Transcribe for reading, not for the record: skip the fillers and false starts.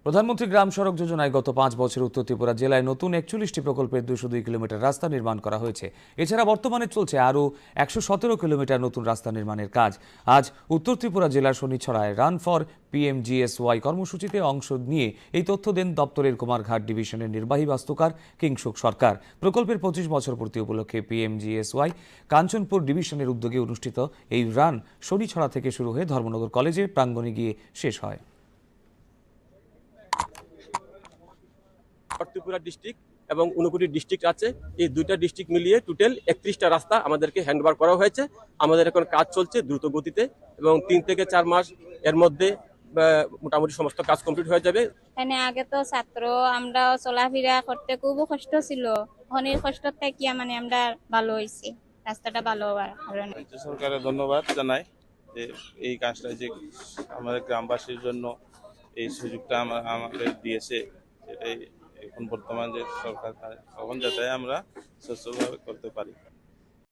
প্রধানমন্ত্রী গ্রাম সড়ক যোজনায় গত ৫ বছরে উত্তর ত্রিপুরা জেলায় নতুন ৪১টি প্রকল্পের ২০২ কিলোমিটার রাস্তা নির্মাণ করা হয়েছে। এছাড়া বর্তমানে চলছে আরও ১১৭ কিলোমিটার নতুন রাস্তা নির্মাণের কাজ। আজ উত্তর ত্রিপুরা জেলার শনিছড়ায় রান ফর পিএমজিএসওয়াই কর্মসূচিতে অংশ নিয়ে এই তথ্য দেন দপ্তরের কুমারঘাট ডিভিশনের নির্বাহী বাস্তুকার কিংসুক সরকার। প্রকল্পের ২৫ বছর পূর্তি উপলক্ষে পিএমজিএসওয়াই কাঞ্চনপুর ডিভিশনের উদ্যোগে অনুষ্ঠিত এই রান শনিছড়া থেকে শুরু হয়ে ধর্মনগর কলেজের প্রাঙ্গণে গিয়ে শেষ হয়। ত্রিপুরা ডিস্ট্রিক্ট এবং ঊনকোটি ডিস্ট্রিক্ট আছে, এই দুইটা ডিস্ট্রিক্ট মিলিয়ে টোটাল 31টা রাস্তা আমাদেরকে হ্যান্ডওভার করা হয়েছে। আমাদের এখন কাজ চলছে দ্রুত গতিতে এবং 3 থেকে 4 মাস এর মধ্যে মোটামুটি সমস্ত কাজ কমপ্লিট হয়ে যাবে। এখানে আগে তো ছাত্র আমরা চলাফেরা করতে খুব কষ্ট ছিল, অনেক কষ্ট থেকে মানে আমরা ভালো হয়েছে, রাস্তাটা ভালো হওয়ার কারণে। সরকারের ধন্যবাদ জানাই যে এই কাজটা যে আমাদের গ্রামবাসীর জন্য এই সুযোগটা আমাদের দিয়েছে, সেটাই এখন বর্তমান যে সরকার তখন যাতে আমরা সুস্থভাবে করতে পারি।